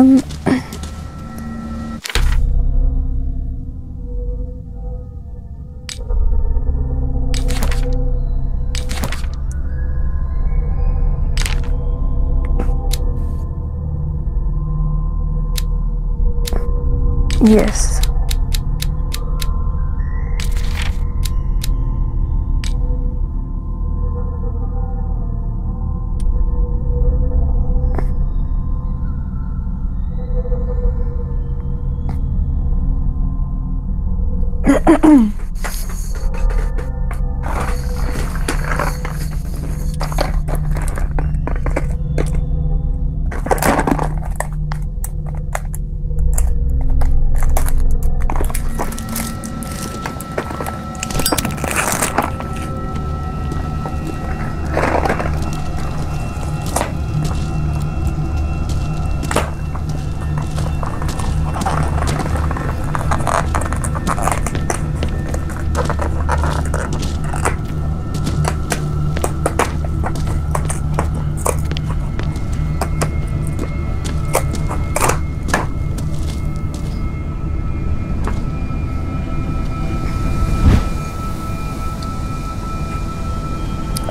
Um... Yes.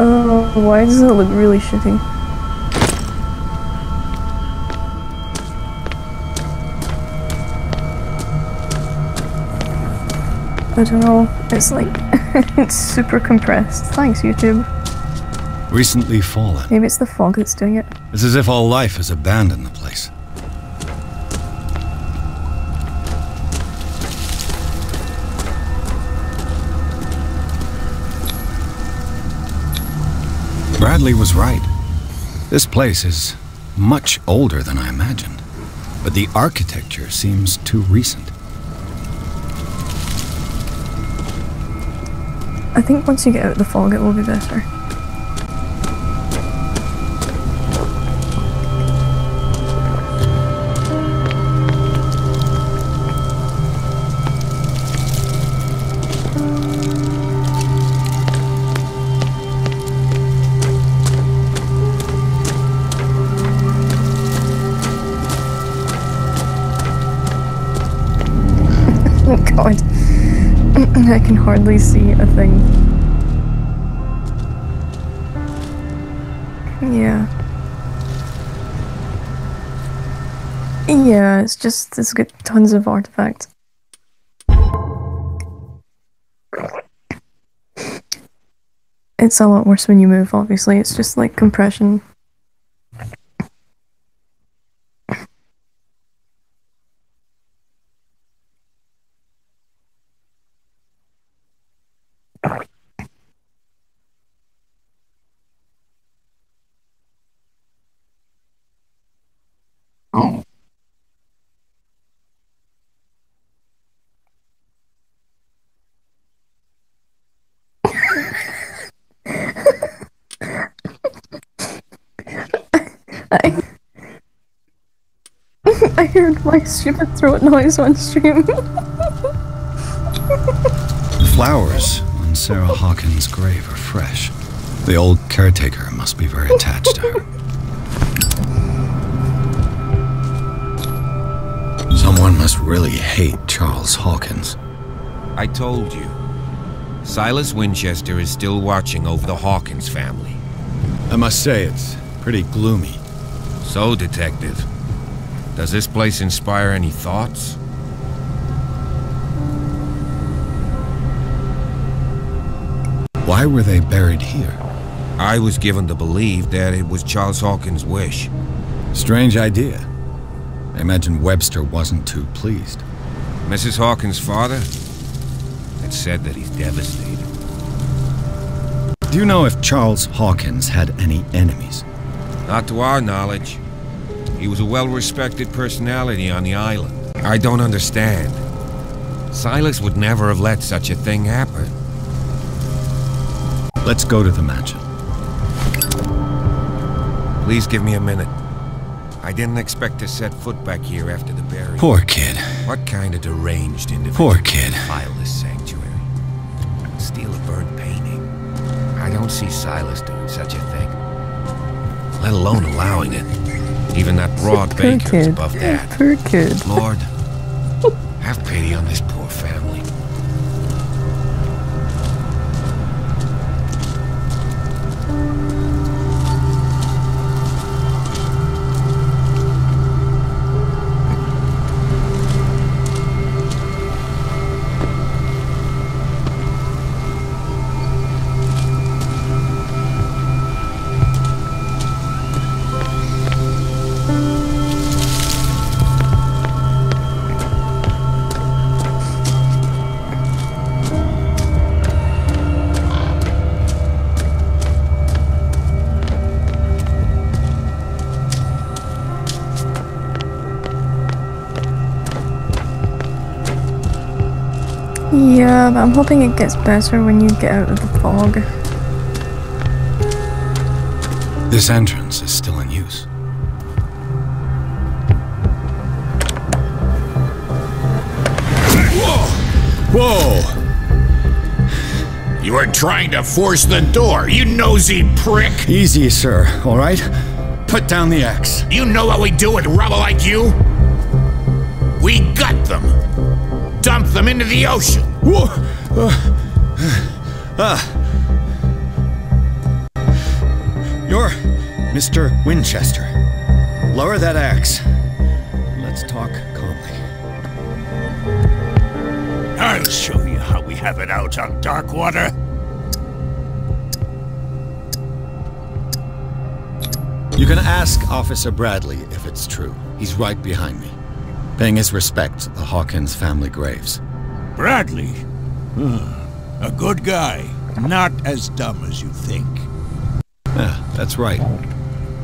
Oh, why does it look really shitty? I don't know, it's like, it's super compressed. Thanks, YouTube. Recently fallen. Maybe it's the fog that's doing it. It's as if all life has abandoned the place. Bradley was right. This place is much older than I imagined, but the architecture seems too recent. I think once you get out of the fog, it will be better. Oh god. I can hardly see a thing. Yeah. Yeah, it's got tons of artifacts. It's a lot worse when you move, obviously. It's just like compression. Oh. I heard my stupid throat noise on stream. The flowers on Sarah Hawkins' grave are fresh. The old caretaker must be very attached to her. Someone must really hate Charles Hawkins. I told you. Silas Winchester is still watching over the Hawkins family. I must say, it's pretty gloomy. So, Detective, does this place inspire any thoughts? Why were they buried here? I was given to believe that it was Charles Hawkins' wish. Strange idea. I imagine Webster wasn't too pleased. Mrs. Hawkins' father had said that he's devastated. Do you know if Charles Hawkins had any enemies? Not to our knowledge. He was a well-respected personality on the island. I don't understand. Silas would never have let such a thing happen. Let's go to the mansion. Please give me a minute. I didn't expect to set foot back here after the burial. Poor kid. What kind of deranged individual Poor kid. defile this sanctuary? Steal a burnt painting? I don't see Silas doing such a thing. Let alone allowing it. Even that broad Poor baker is kid. above that. Poor kid. Lord, have pity on this poor family. Yeah, but I'm hoping it gets better when you get out of the fog. This entrance is still in use. Whoa! You were trying to force the door, you nosy prick! Easy, sir, all right? Put down the axe. You know what we do with rubble like you? We gut them. Dump them into the ocean. Whoa! You're Mr. Winchester. Lower that axe. Let's talk calmly. I'll show you how we have it out on Darkwater. You can ask Officer Bradley if it's true. He's right behind me, paying his respects at the Hawkins family graves. Bradley? A good guy. Not as dumb as you think. Yeah, that's right.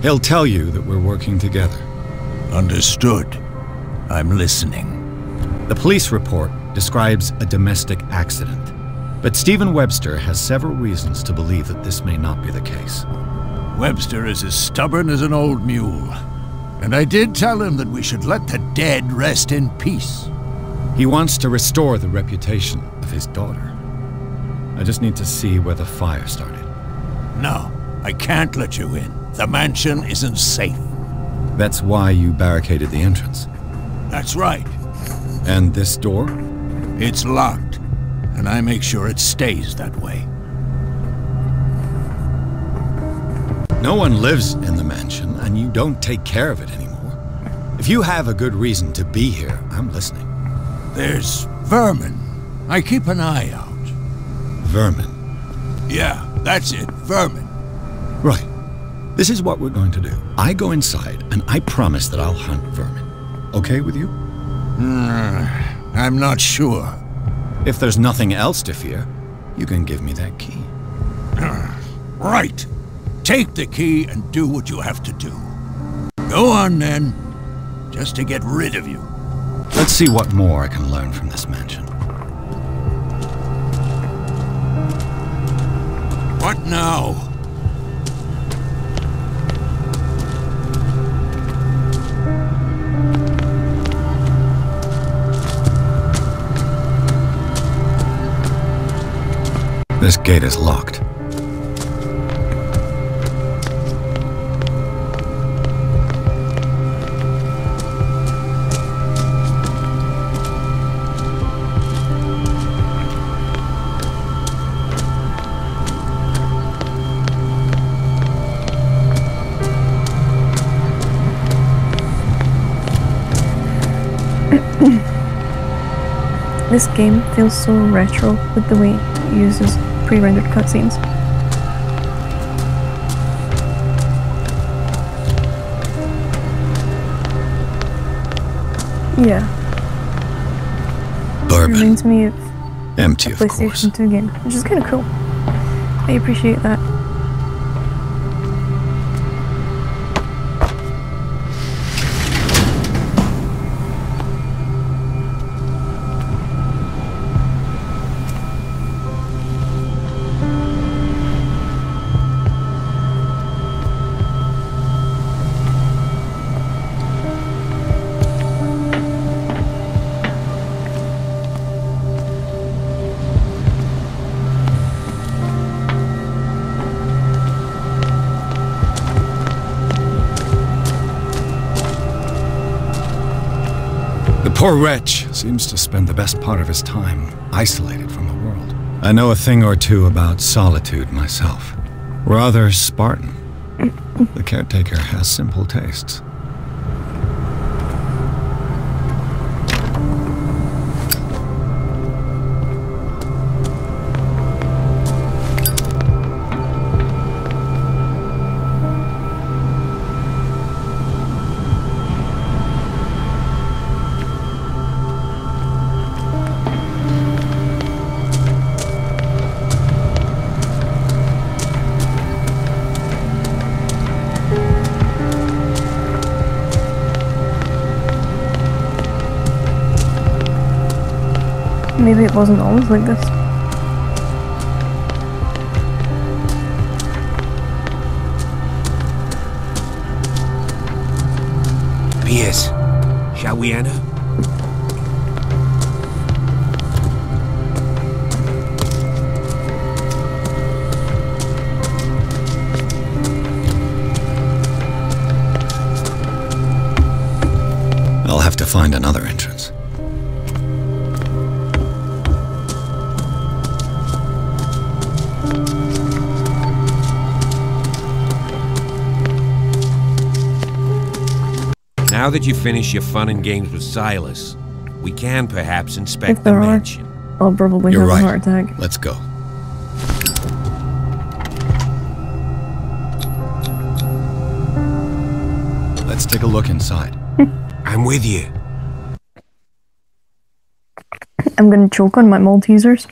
He'll tell you that we're working together. Understood. I'm listening. The police report describes a domestic accident, but Stephen Webster has several reasons to believe that this may not be the case. Webster is as stubborn as an old mule. And I did tell him that we should let the dead rest in peace. He wants to restore the reputation of his daughter. I just need to see where the fire started. No, I can't let you in. The mansion isn't safe. That's why you barricaded the entrance. That's right. And this door? It's locked, and I make sure it stays that way. No one lives in the mansion, and you don't take care of it anymore. If you have a good reason to be here, I'm listening. There's vermin. I keep an eye out. Vermin? Yeah, that's it, vermin. Right. This is what we're going to do. I go inside, and I promise that I'll hunt vermin. Okay with you? I'm not sure. If there's nothing else to fear, you can give me that key. Right. Take the key and do what you have to do. Go on, then. Just to get rid of you. Let's see what more I can learn from this mansion. What now? This gate is locked. This game feels so retro with the way it uses pre-rendered cutscenes. Yeah. Bourbon. Reminds me of Empty, a of course. PlayStation 2 game, which is kind of cool. I appreciate that. poor wretch seems to spend the best part of his time isolated from the world. I know a thing or two about solitude myself. Rather Spartan. The caretaker has simple tastes. Maybe it wasn't always like this. Pierce, shall we enter? I'll have to find another entrance. Now that you've finished your fun and games with Silas, we can perhaps inspect If the there are, mansion. I'll probably You're have right. a heart attack. Let's go. Let's take a look inside. I'm with you. I'm gonna choke on my Maltesers.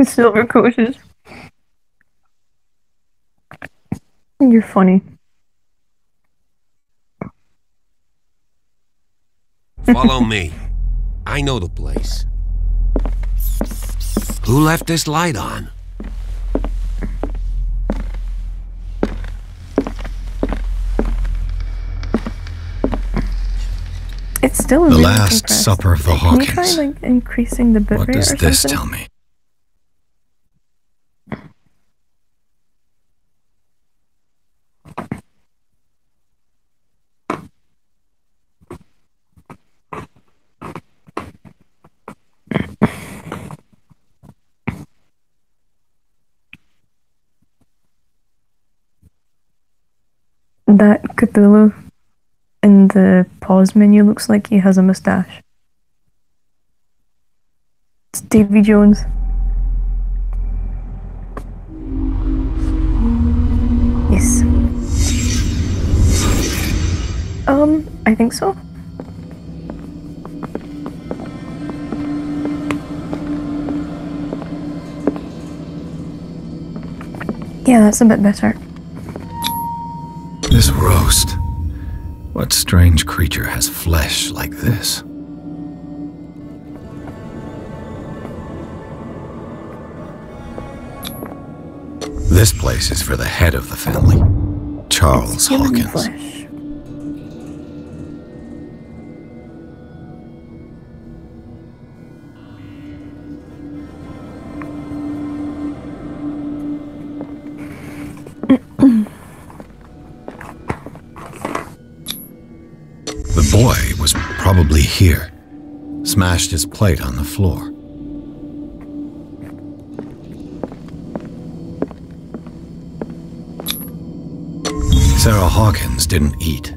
Silver coaches. You're funny. Follow me. I know the place. Who left this light on? It's still The really Last compressed. Supper of the Can you try Hawkins. like increasing the bitrate What or does this something? tell me? That Cthulhu in the pause menu looks like he has a mustache. It's Davy Jones. Yes. I think so. Yeah, that's a bit better. This roast. What strange creature has flesh like this? This place is for the head of the family, Charles Human Hawkins. flesh. The boy was probably here, smashed his plate on the floor. Sarah Hawkins didn't eat.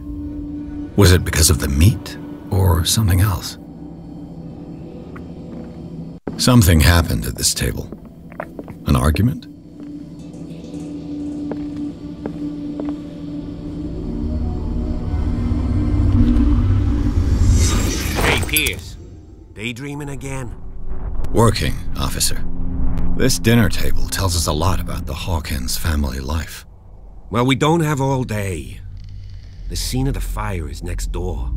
Was it because of the meat or something else? Something happened at this table. An argument? Hey, Pierce. They he dreaming again? Working, officer. This dinner table tells us a lot about the Hawkins family life. Well, we don't have all day. The scene of the fire is next door.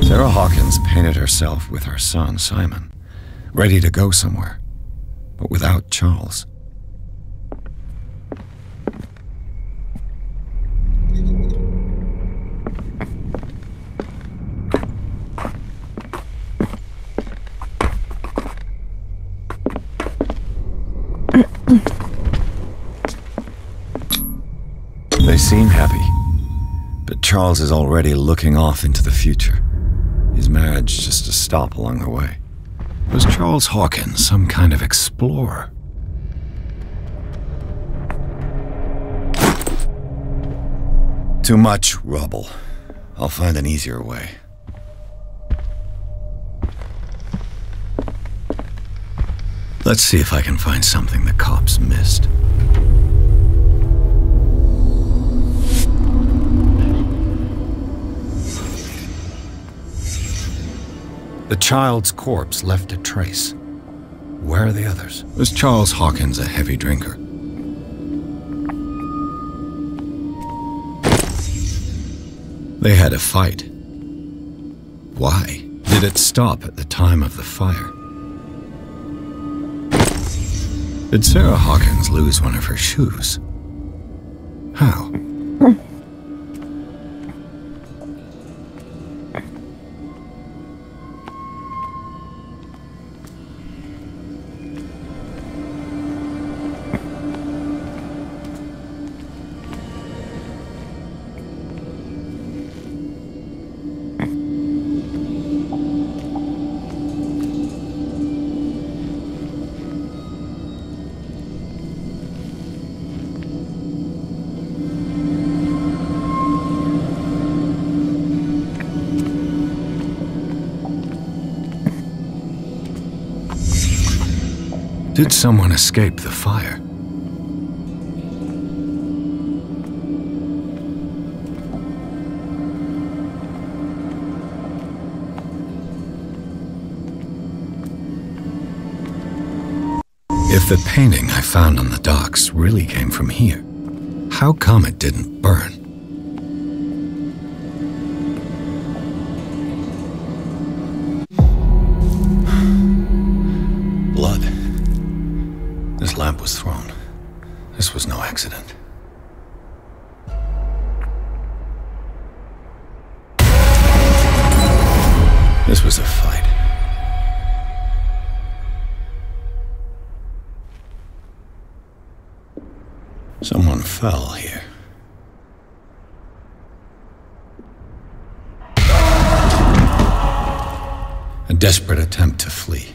Sarah Hawkins painted herself with her son, Simon, ready to go somewhere, but without Charles. They seem happy, but Charles is already looking off into the future. His marriage just a stop along the way. Was Charles Hawkins some kind of explorer? Too much rubble. I'll find an easier way. Let's see if I can find something the cops missed. The child's corpse left a trace. Where are the others? Was Charles Hawkins a heavy drinker? They had a fight. Why? Did it stop at the time of the fire? Did Sarah Hawkins lose one of her shoes? How? Did someone escape the fire? If the painting I found on the docks really came from here, how come it didn't burn? Blood. This lamp was thrown. This was no accident. This was a fight. Someone fell here. A desperate attempt to flee.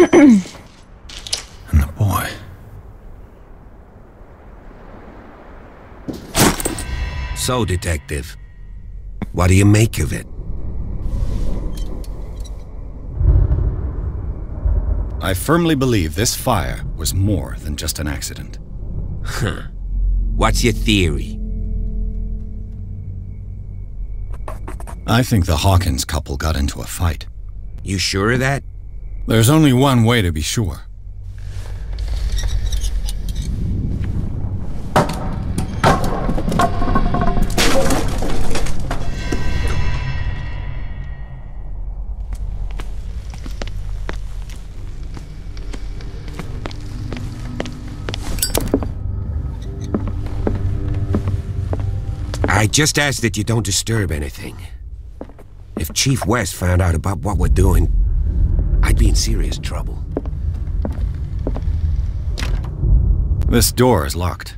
And the boy. So, Detective, what do you make of it? I firmly believe this fire was more than just an accident. Huh. What's your theory? I think the Hawkins couple got into a fight. You sure of that? There's only one way to be sure. I just ask that you don't disturb anything. If Chief West found out about what we're doing, I'd be in serious trouble. This door is locked.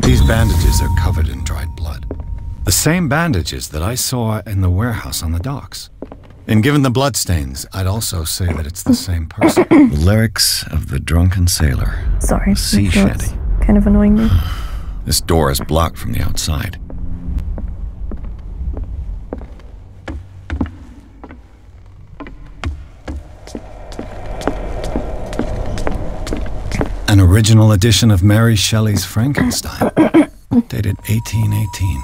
These bandages are covered in dried blood. The same bandages that I saw in the warehouse on the docks. And given the bloodstains, I'd also say that it's the same person. Lyrics of the Drunken Sailor. Sorry, Sea that's shanty. kind of annoying me. This door is blocked from the outside. An original edition of Mary Shelley's Frankenstein, dated 1818.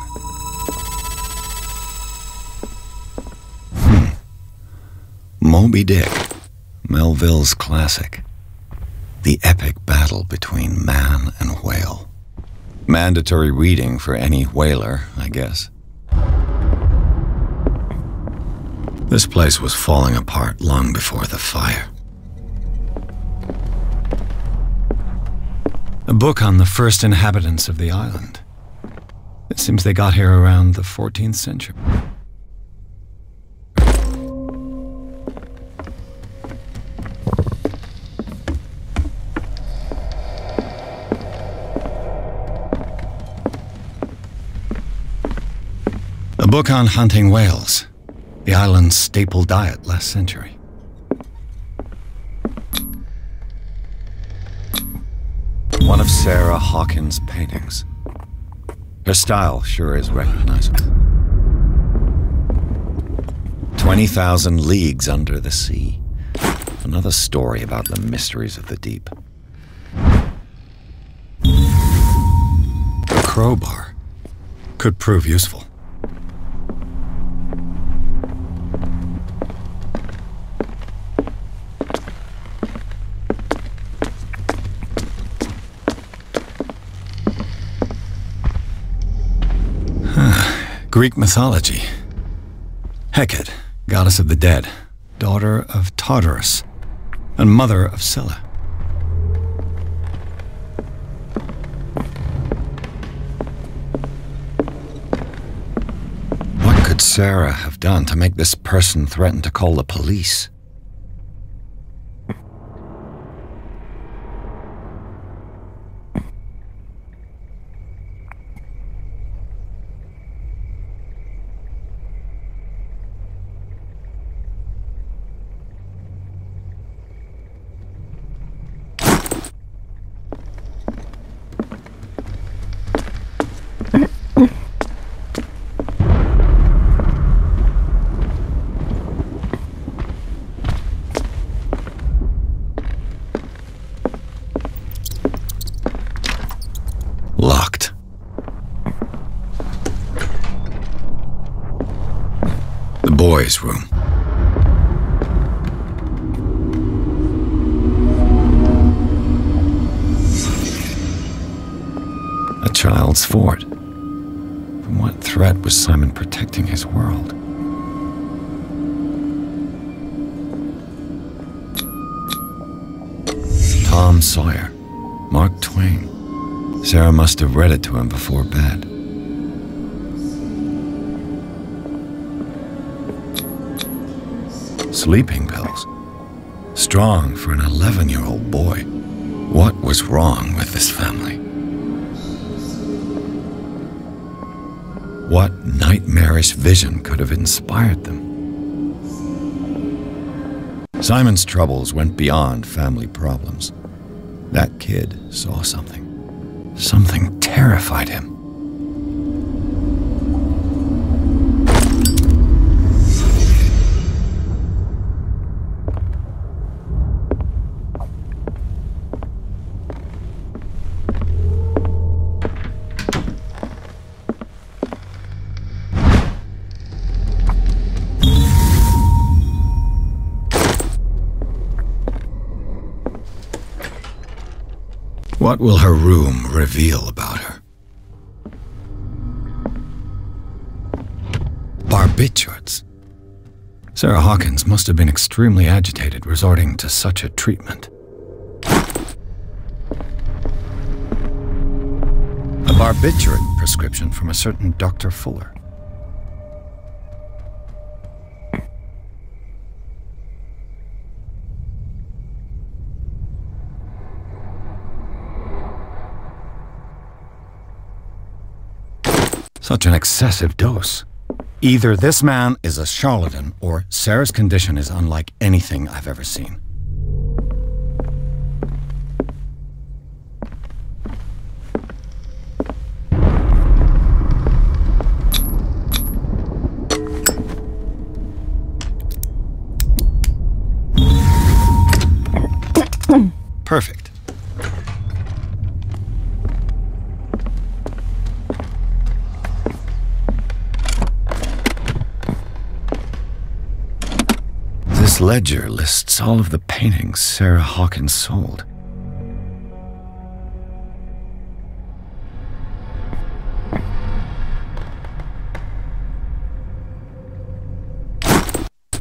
Moby Dick, Melville's classic. The epic battle between man and whale. Mandatory reading for any whaler, I guess. This place was falling apart long before the fire. A book on the first inhabitants of the island. It seems they got here around the 14th century. A book on hunting whales, the island's staple diet last century. One of Sarah Hawkins' paintings. Her style sure is recognizable. 20,000 Leagues Under the Sea. Another story about the mysteries of the deep. A crowbar could prove useful. Greek mythology. Hecate, goddess of the dead, daughter of Tartarus, and mother of Scylla. What could Sarah have done to make this person threaten to call the police? Locked. The boys' room. A child's fort. From what threat was Simon protecting his world? Tom Sawyer. Mark Twain. Sarah must have read it to him before bed. Sleeping pills. Strong for an 11-year-old boy. What was wrong with this family? What nightmarish vision could have inspired them? Simon's troubles went beyond family problems. That kid saw something. Something terrified him. What will her room reveal about her? Barbiturates. Sarah Hawkins must have been extremely agitated resorting to such a treatment. A barbiturate prescription from a certain Dr. Fuller. Such an excessive dose. Either this man is a charlatan, or Sarah's condition is unlike anything I've ever seen. Perfect. This ledger lists all of the paintings Sarah Hawkins sold.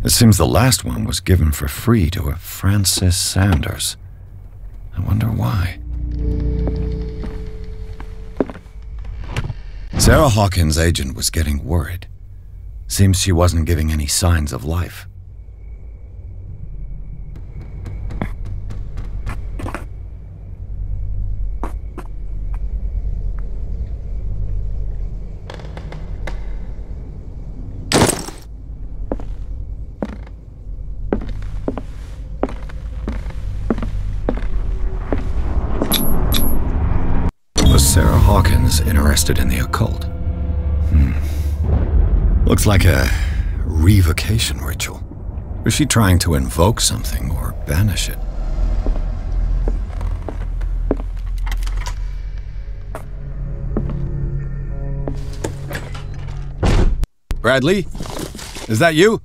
It seems the last one was given for free to a Francis Sanders. I wonder why. Sarah Hawkins' agent was getting worried. Seems she wasn't giving any signs of life. Sarah Hawkins interested in the occult? Looks like a revocation ritual. Was she trying to invoke something or banish it? Bradley? Is that you?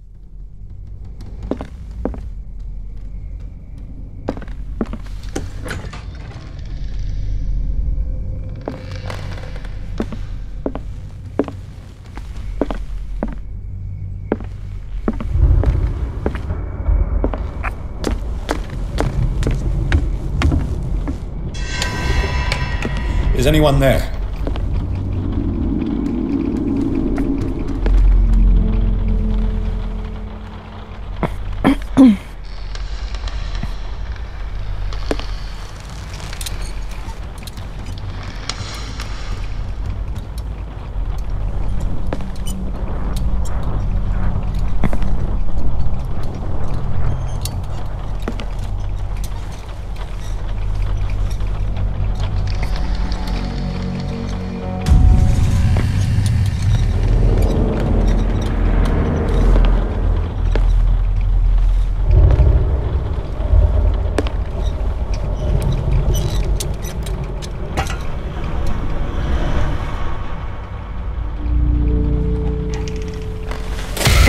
Is anyone there?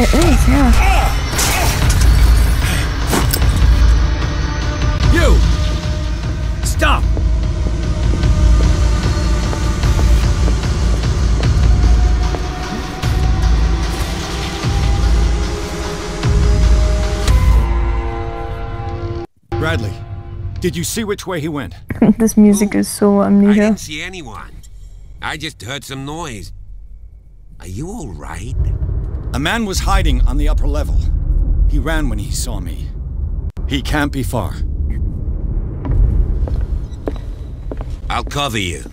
It is, yeah. You! Stop! Bradley, did you see which way he went? This music is so I amnesia. didn't see anyone. I just heard some noise. Are you all right? A man was hiding on the upper level. He ran when he saw me. He can't be far. I'll cover you.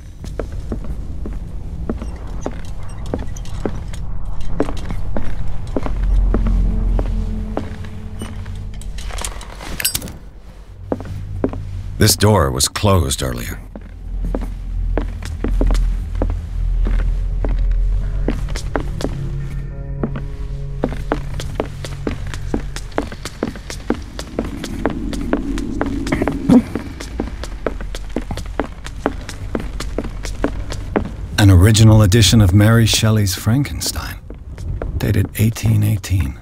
This door was closed earlier. An original edition of Mary Shelley's Frankenstein, dated 1818.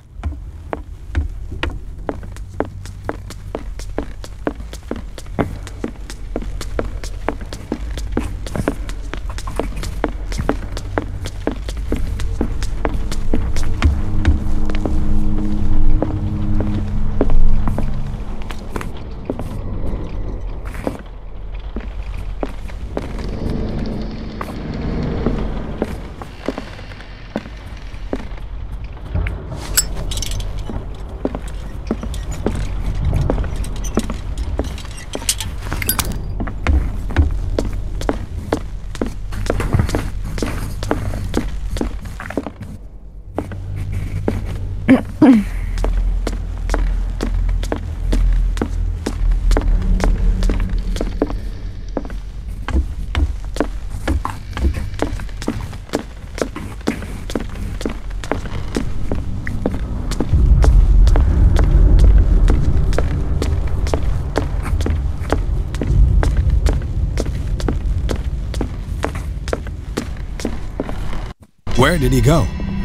Where did he go?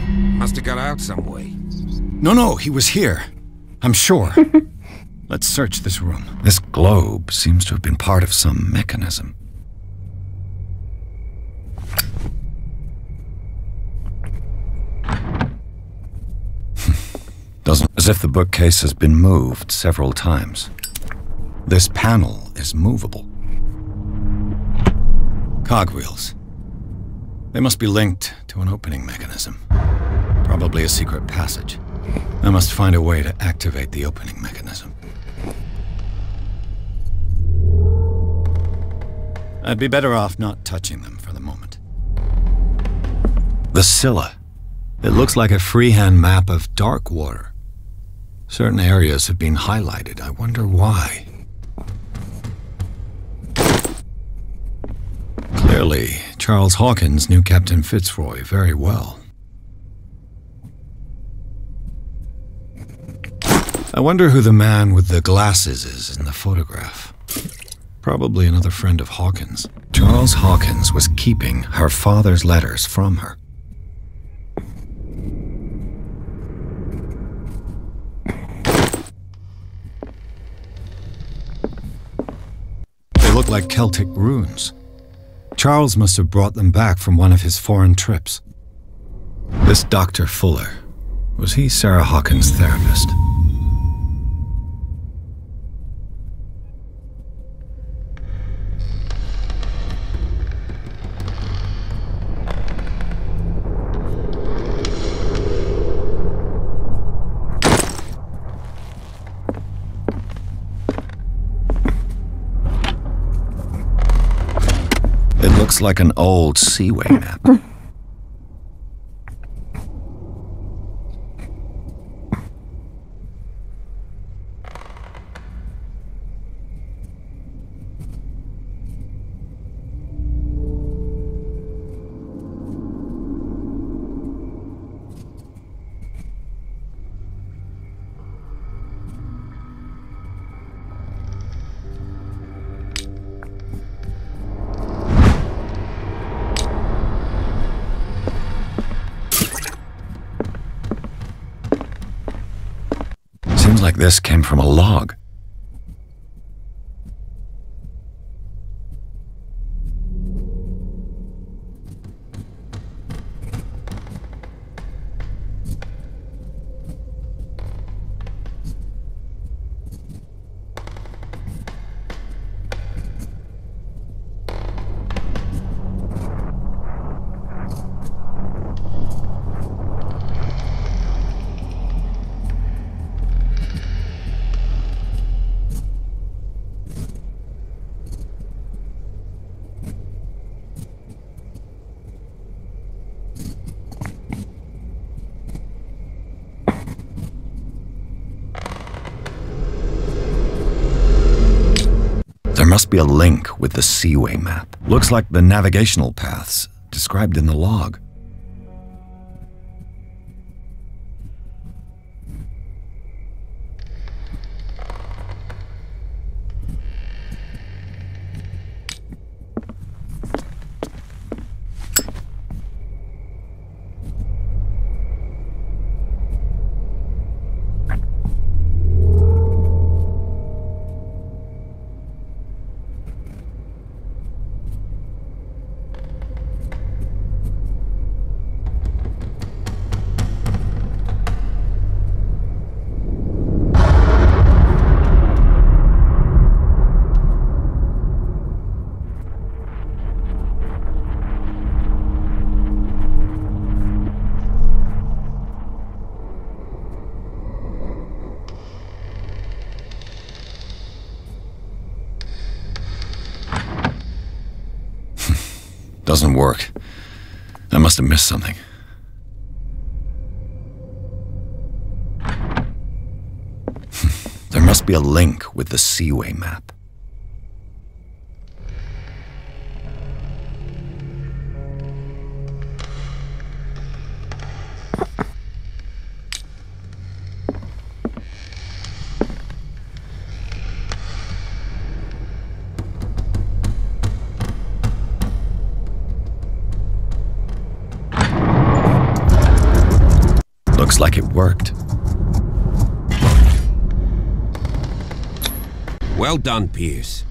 Must have got out some way. No, he was here. I'm sure. Let's search this room. This globe seems to have been part of some mechanism. Doesn't, as if the bookcase has been moved several times. This panel is movable. Cogwheels. They must be linked to an opening mechanism. Probably a secret passage. I must find a way to activate the opening mechanism. I'd be better off not touching them for the moment. The Scylla. It looks like a freehand map of dark water. Certain areas have been highlighted. I wonder why. Clearly, Charles Hawkins knew Captain Fitzroy very well. I wonder who the man with the glasses is in the photograph. Probably another friend of Hawkins. Charles Hawkins was keeping her father's letters from her. They look like Celtic runes. Charles must have brought them back from one of his foreign trips. This Dr. Fuller, was he Sarah Hawkins' therapist? It looks like an old seaway map. Seems like this came from a log. There must be a link with the seaway map. Looks like the navigational paths described in the log. Doesn't work. I must have missed something. There must be a link with the seaway map. Looks like it worked. Well done, Pierce.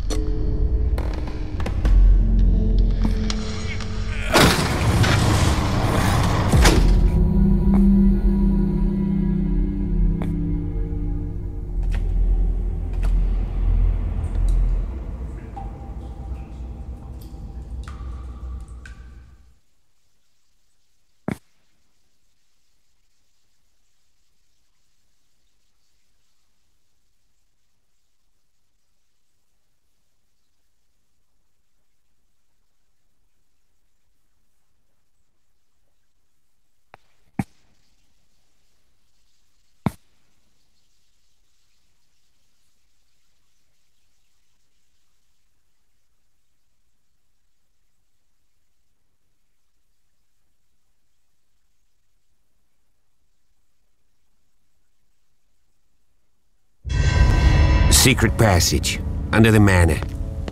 Secret passage, under the manor.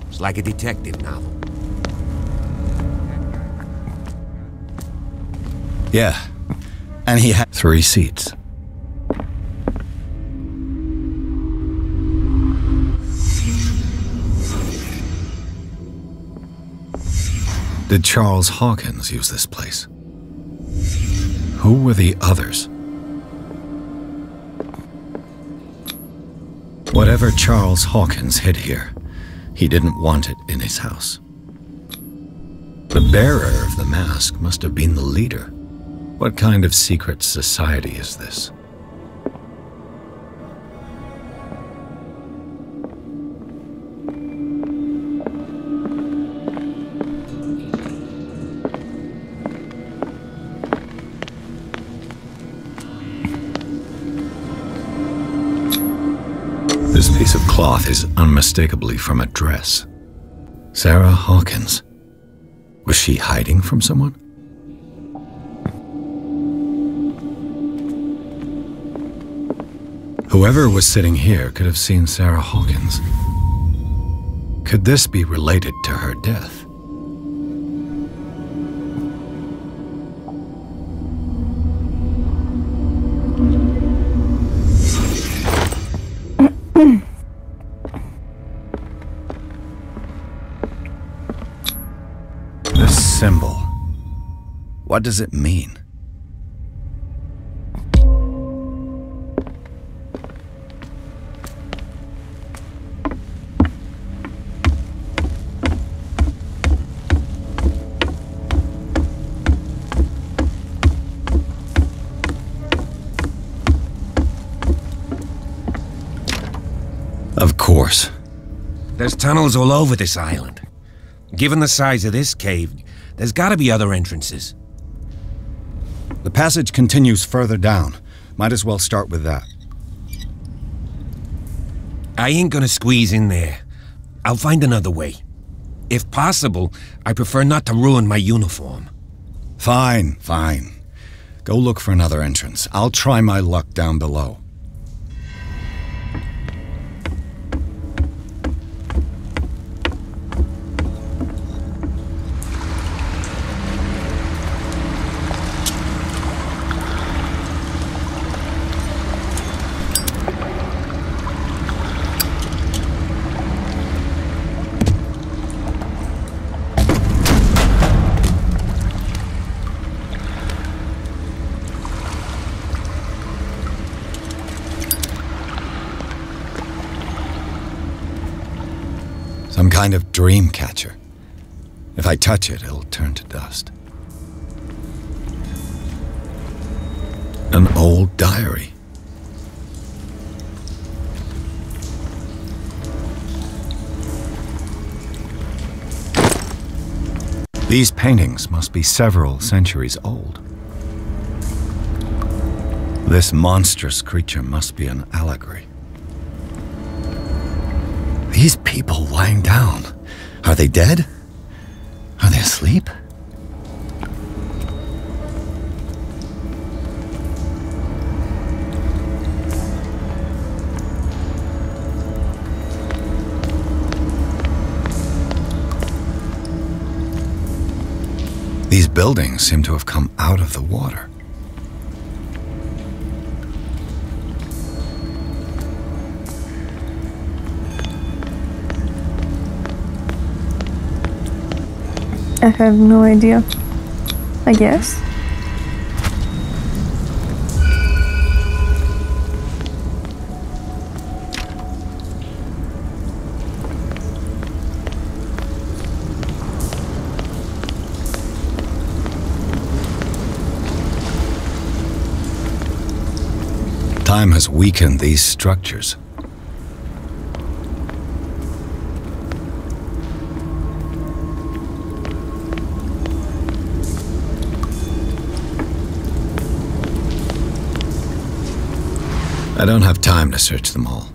It's like a detective novel. Yeah, and he had 3 seats. Did Charles Hawkins use this place? Who were the others? Whatever Charles Hawkins hid here, he didn't want it in his house. The bearer of the mask must have been the leader. What kind of secret society is this? This piece of cloth is unmistakably from a dress. Sarah Hawkins. Was she hiding from someone? Whoever was sitting here could have seen Sarah Hawkins. Could this be related to her death? This symbol, what does it mean? Of course. There's tunnels all over this island. Given the size of this cave, there's gotta be other entrances. The passage continues further down. Might as well start with that. I ain't gonna squeeze in there. I'll find another way. If possible, I prefer not to ruin my uniform. Fine, fine. Go look for another entrance. I'll try my luck down below. Some kind of dream catcher. If I touch it, it'll turn to dust. An old diary. These paintings must be several centuries old. This monstrous creature must be an allegory. These people lying down, are they dead? Are they asleep? These buildings seem to have come out of the water. I have no idea. I guess. Time has weakened these structures. I don't have time to search them all.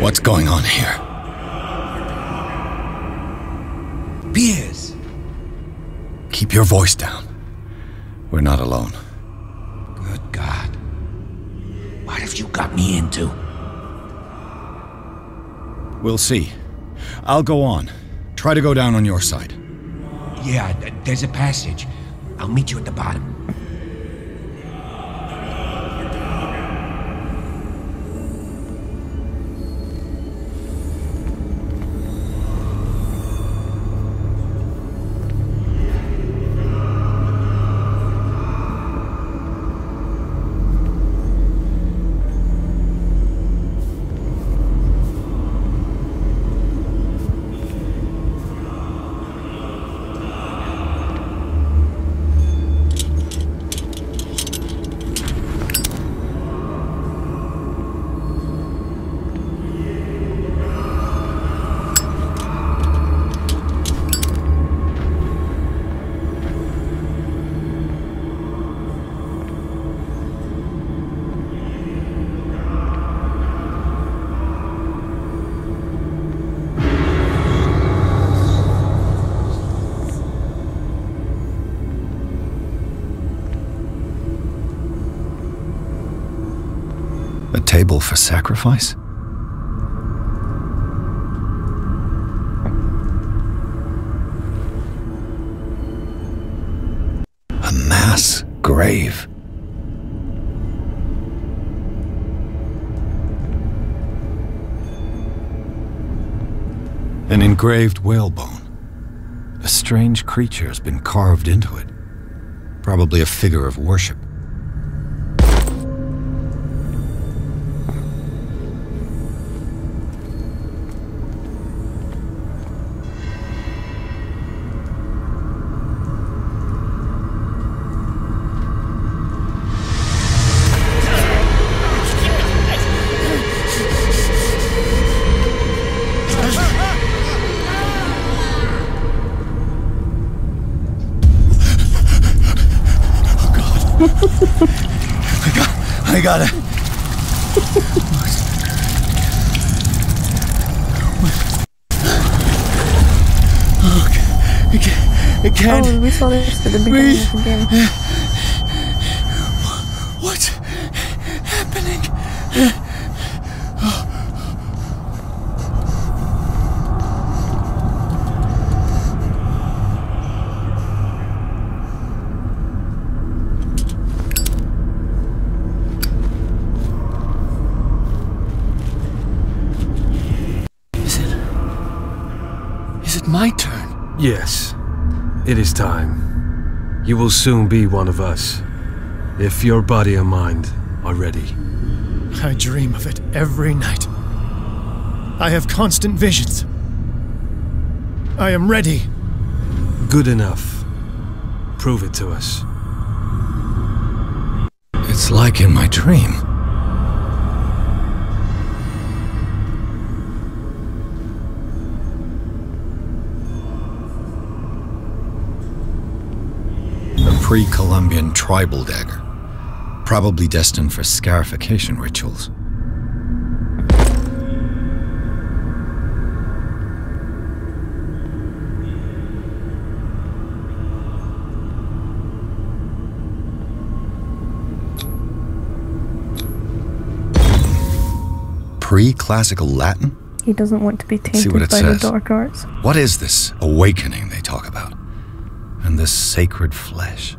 What's going on here? Piers! Keep your voice down. We're not alone. Good God. What have you got me into? We'll see. I'll go on. Try to go down on your side. Yeah, there's a passage. I'll meet you at the bottom. A table for sacrifice? A mass grave. An engraved whalebone. A strange creature has been carved into it. Probably a figure of worship. I got it. It can't. Oh, we saw this at the beginning of the game. What's happening? Is it my turn? Yes. It is time. You will soon be one of us, if your body and mind are ready. I dream of it every night. I have constant visions. I am ready. Good enough. Prove it to us. It's like in my dream. Pre-Columbian tribal dagger, probably destined for scarification rituals. pre-classical Latin? He doesn't want to be See what tainted it by the says. dark arts. What is this awakening they talk about? And this sacred flesh?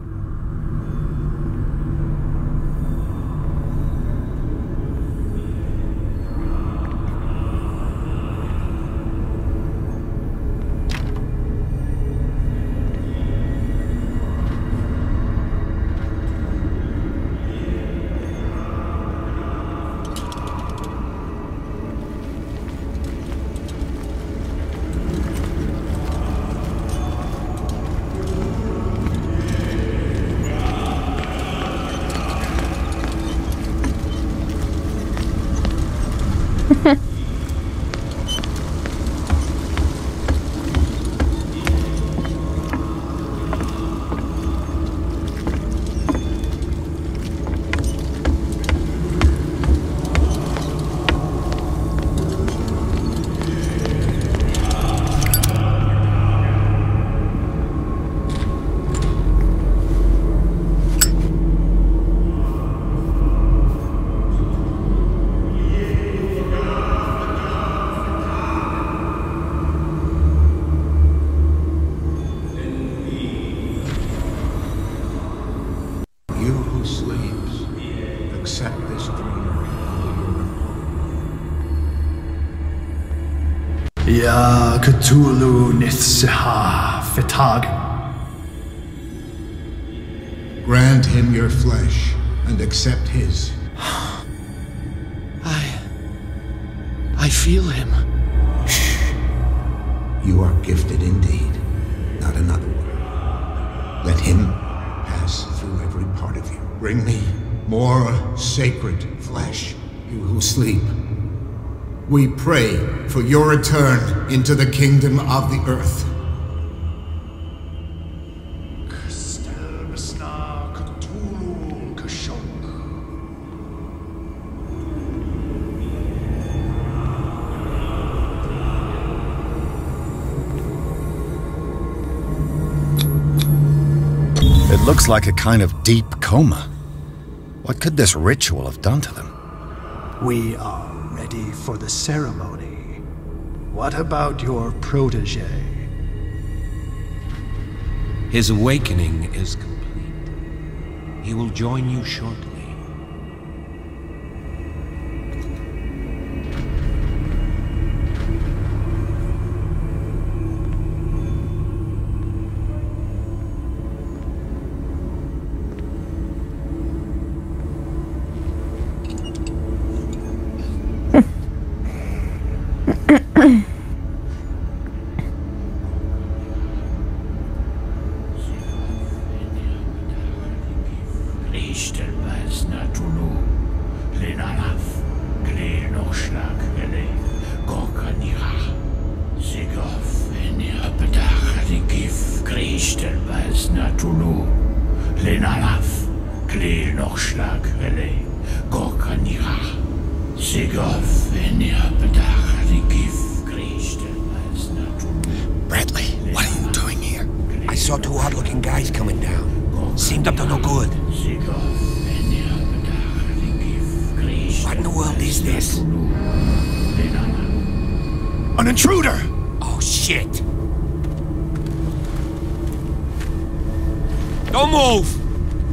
You who sleeps, accept this dreamer into your Ya Cthulhu Nithsiha Fitag. Grant him your flesh and accept his. I feel him. You are gifted indeed, not another one. Let him pass through every part of you. Bring me more sacred flesh, you who sleep. We pray for your return into the kingdom of the earth. It looks like a kind of deep coma. What could this ritual have done to them? We are ready for the ceremony. What about your protege? His awakening is complete. He will join you shortly. Bradley, what are you doing here? I saw two odd-looking guys coming down. Seemed up to no good. What in the world is this? An intruder! Oh, shit! Don't move!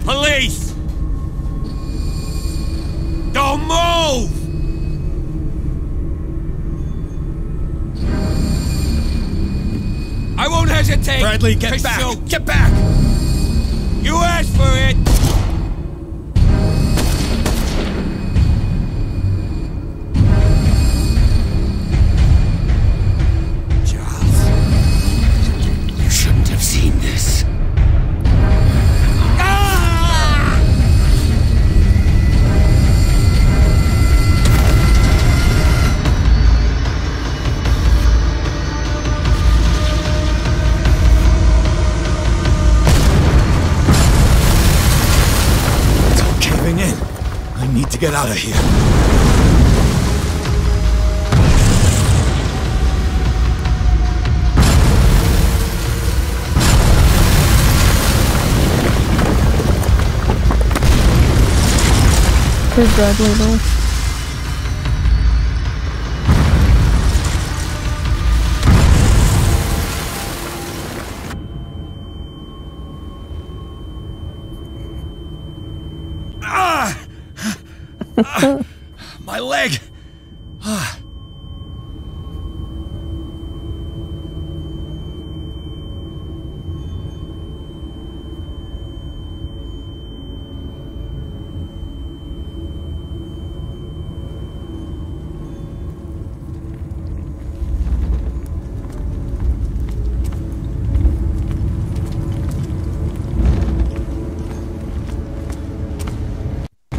Police! Don't move! I won't hesitate! Bradley, get back! Shoot. Get back! You asked for it! Charles, you shouldn't have seen this. I need to get out of here. Where's Bradley though? My leg!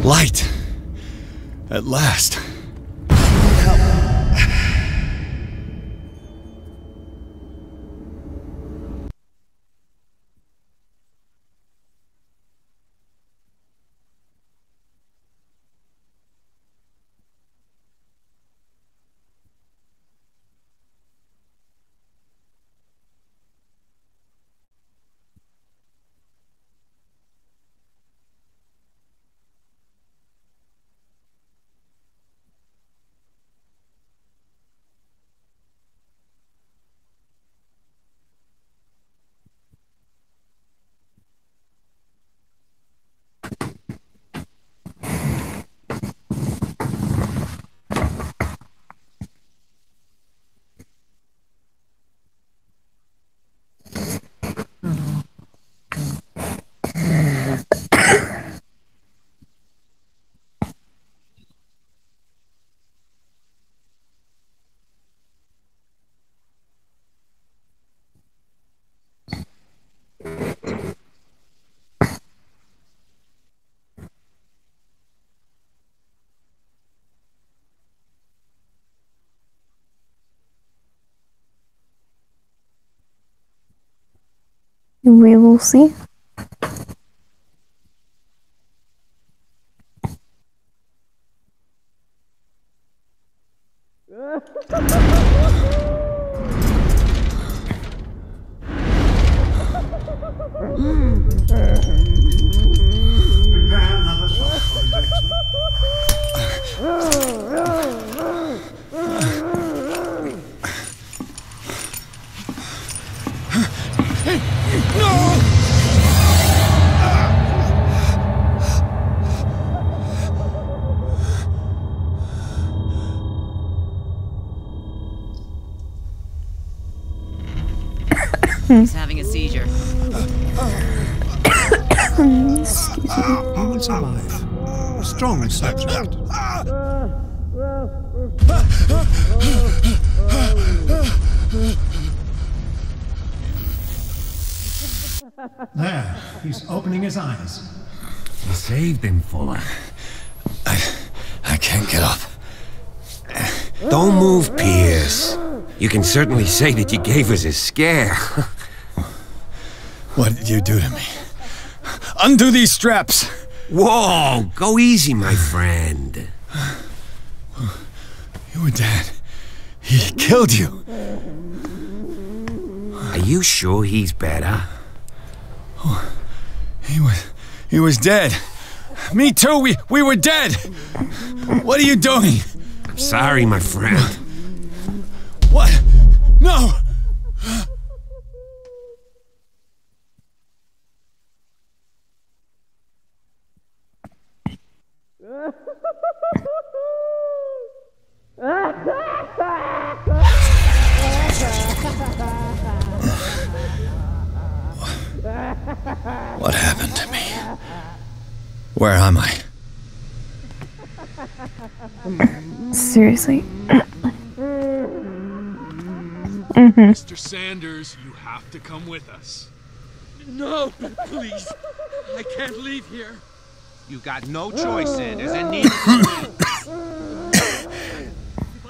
Light! At last. We will see. Prepare another soft injection. He's having a seizure. He will survive. A strong subject. There, he's opening his eyes. You saved him, Fuller. I can't get up. Don't move, Pierce. You can certainly say that you gave us a scare. What did you do to me? Undo these straps! Whoa! Go easy, my friend. You were dead. He killed you. Are you sure he's better? Oh, he was dead. Me too, we were dead! What are you doing? I'm sorry, my friend. What? No! What happened to me? Where am I? Seriously? Mr. Sanders, you have to come with us. No, please. I can't leave here. You've got no choice, Sanders, and neither do we.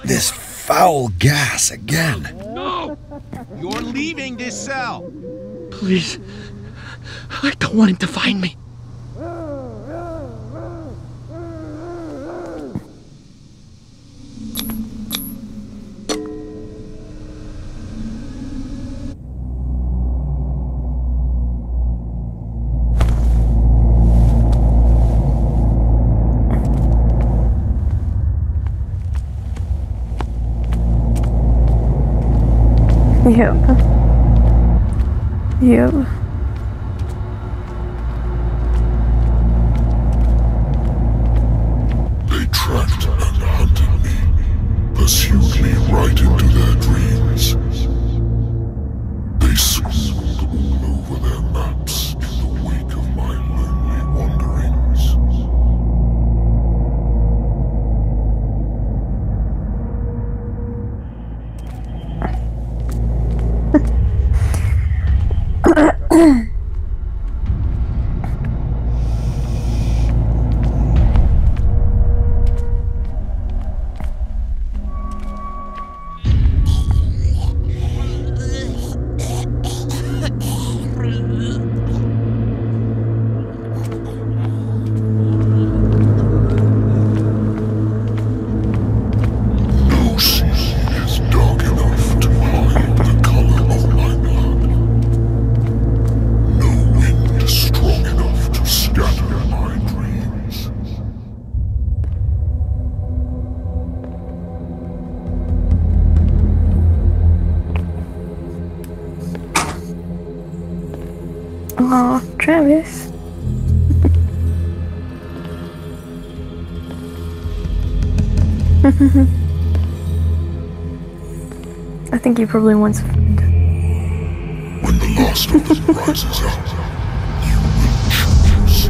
This foul gas again. No! You're leaving this cell. Please. I don't want him to find me. Yep. Yep. right into their dreams. They scribbled all over their maps in the wake of my lonely wanderings. Aw, Travis. I think he probably wants a friend. When the last of them rises up, you will choose.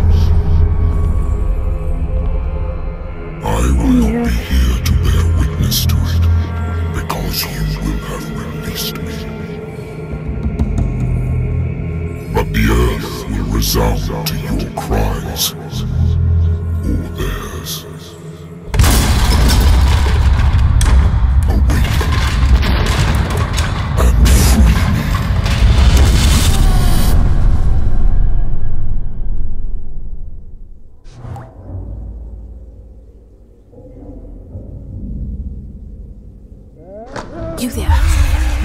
I will not be here to bear witness to it, because you will have released me. But the earth will resound to your cries, or theirs. You there.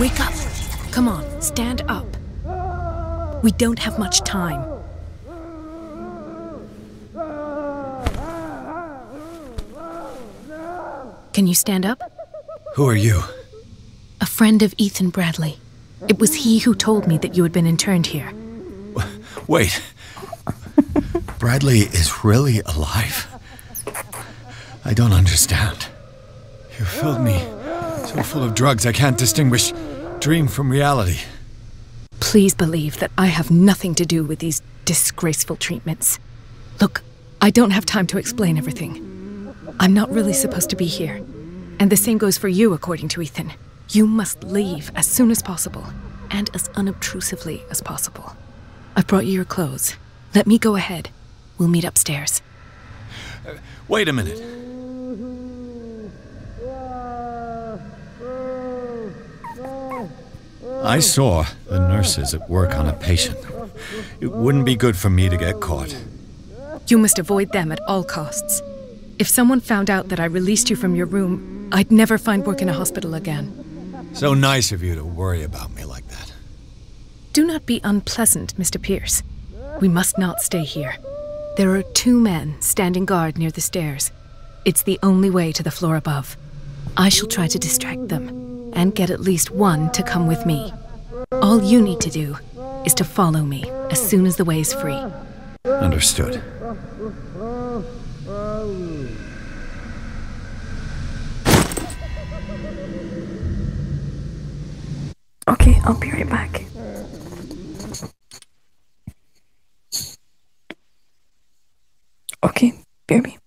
Wake up. Come on, stand up. We don't have much time. Can you stand up? Who are you? A friend of Ethan Bradley. It was he who told me that you had been interned here. Wait. Bradley is really alive? I don't understand. You filled me so full of drugs I can't distinguish dream from reality. Please believe that I have nothing to do with these disgraceful treatments. Look, I don't have time to explain everything. I'm not really supposed to be here. And the same goes for you, according to Ethan. You must leave as soon as possible, and as unobtrusively as possible. I've brought you your clothes. Let me go ahead. We'll meet upstairs. Wait a minute. I saw the nurses at work on a patient. It wouldn't be good for me to get caught. You must avoid them at all costs. If someone found out that I released you from your room, I'd never find work in a hospital again. So nice of you to worry about me like that. Do not be unpleasant, Mr. Pierce. We must not stay here. There are 2 men standing guard near the stairs. It's the only way to the floor above. I shall try to distract them, and get at least one to come with me. All you need to do is to follow me as soon as the way is free. Understood. Okay, I'll be right back. Okay, bear me.